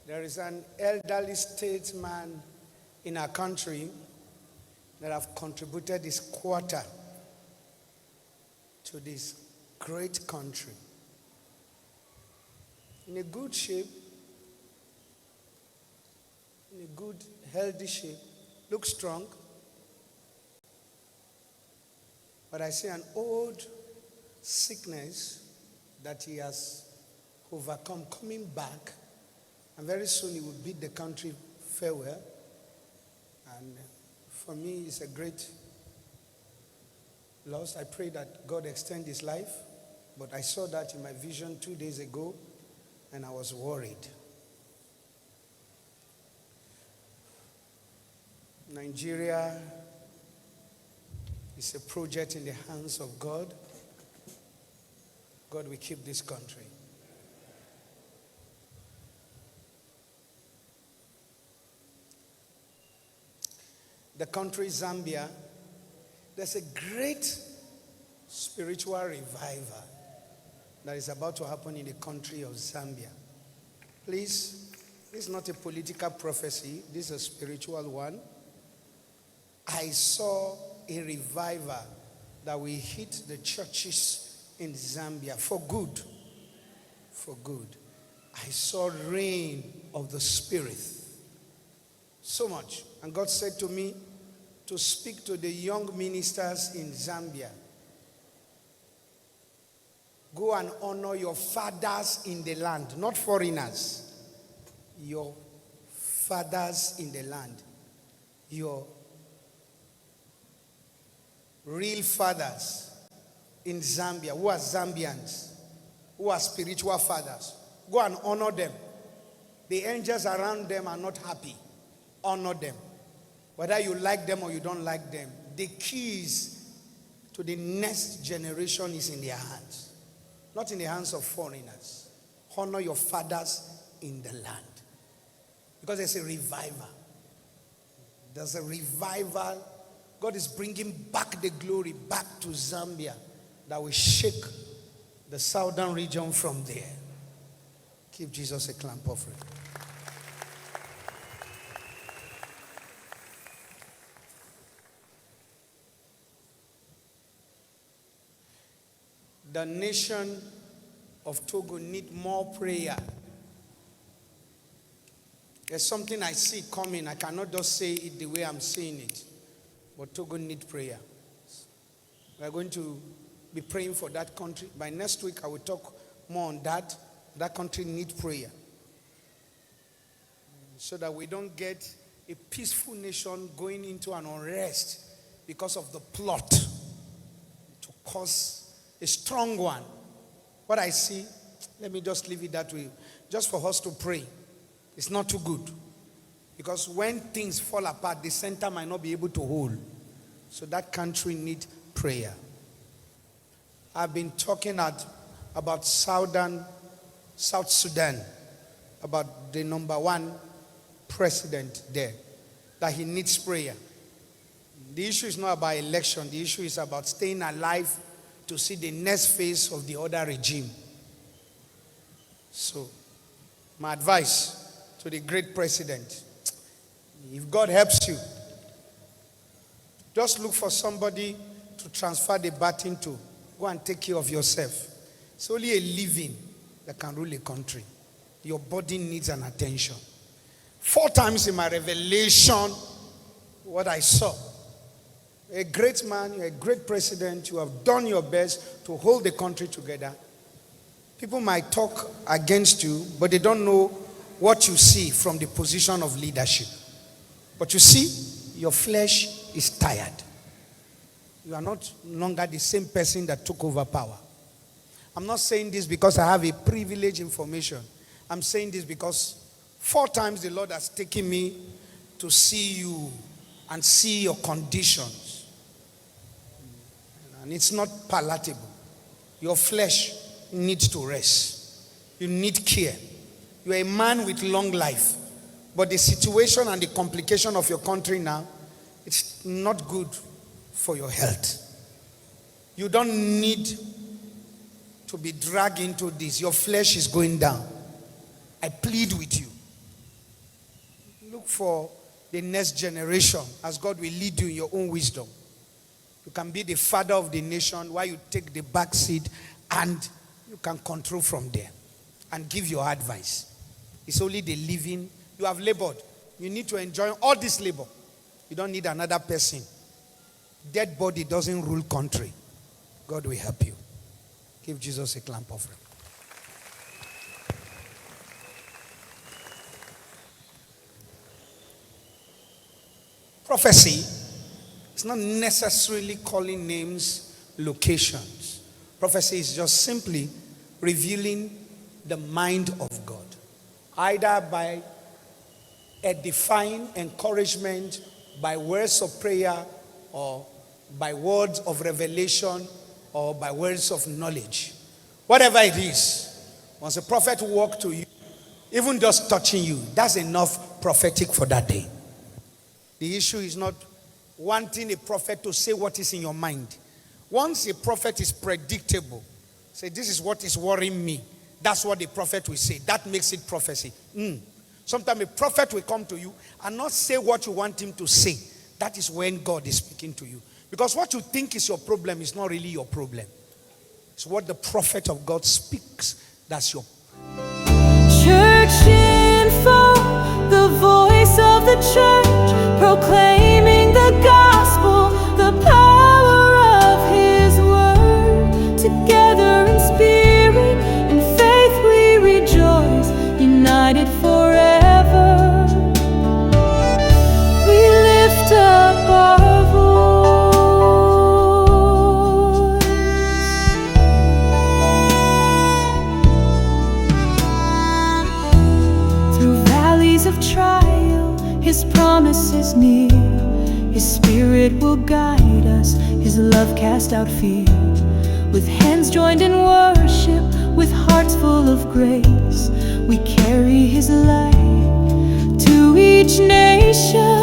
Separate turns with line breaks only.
There is an elderly statesman in our country that have contributed his quarter to this great country. In a good shape, in a good, healthy shape, looks strong. But I see an old sickness that he has overcome coming back. And very soon he will bid the country farewell. And for me, it's a great loss. I pray that God extend his life. But I saw that in my vision 2 days ago, and I was worried. Nigeria is a project in the hands of God. God will keep this country. The country Zambia, there's a great spiritual revival that is about to happen in the country of Zambia. Please, this is not a political prophecy. This is a spiritual one. I saw a revival that will hit the churches in Zambia for good. For good. I saw rain of the Spirit. So much. And God said to me to speak to the young ministers in Zambia. Go and honor your fathers in the land, not foreigners. Your fathers in the land. Your real fathers in Zambia, who are Zambians, who are spiritual fathers. Go and honor them. The angels around them are not happy. Honor them. Whether you like them or you don't like them, the keys to the next generation is in their hands. Not in the hands of foreigners. Honor your fathers in the land. Because there's a revival. There's a revival. God is bringing back the glory back to Zambia that will shake the southern region from there. Give Jesus a clap offering. The nation of Togo need more prayer. There's something I see coming. I cannot just say it the way I'm saying it. But Togo need prayer. We're going to be praying for that country. By next week, I will talk more on that. That country need prayer. So that we don't get a peaceful nation going into an unrest because of the plot to cause a strong one. What I see, let me just leave it that way. Just for us to pray. It's not too good. Because when things fall apart, the center might not be able to hold. So that country needs prayer. I've been talking about South Sudan, about the number one president there, that he needs prayer. The issue is not about election. The issue is about staying alive to see the next phase of the other regime. So, my advice to the great president, if God helps you, just look for somebody to transfer the baton to. Go and take care of yourself. It's only a living that can rule a country. Your body needs an attention. 4 times in my revelation, what I saw. A great man, you're a great president, you have done your best to hold the country together. People might talk against you, but they don't know what you see from the position of leadership. But you see, your flesh is tired. You are not longer the same person that took over power. I'm not saying this because I have a privileged information. I'm saying this because 4 times the Lord has taken me to see you and see your conditions. And it's not palatable. Your flesh needs to rest. You need care. You're a man with long life. But the situation and the complication of your country now, it's not good for your health. You don't need to be dragged into this. Your flesh is going down. I plead with you. for the next generation as God will lead you in your own wisdom. You can be the father of the nation while you take the back seat, and you can control from there and give your advice. It's only the living. You have labored. You need to enjoy all this labor. You don't need another person. Dead body doesn't rule country. God will help you. Give Jesus a clap offering. Prophecy is not necessarily calling names, locations. Prophecy is just simply revealing the mind of God, either by edifying encouragement, by words of prayer, or by words of revelation, or by words of knowledge. Whatever it is, once a prophet walks to you, even just touching you, that's enough prophetic for that day. The issue is not wanting a prophet to say what is in your mind. Once a prophet is predictable, say, this is what is worrying me. That's what the prophet will say. That makes it prophecy. Sometimes a prophet will come to you and not say what you want him to say. That is when God is speaking to you. Because what you think is your problem is not really your problem. It's what the prophet of God speaks. That's your
Church info, the voice of the church, proclaiming the gospel, the power of his word. Together in spirit and faith we rejoice, united forever. We lift up our voice. Through valleys of trial, his promise is near. His spirit will guide us, his love cast out fear. With hands joined in worship, with hearts full of grace, we carry his light to each nation.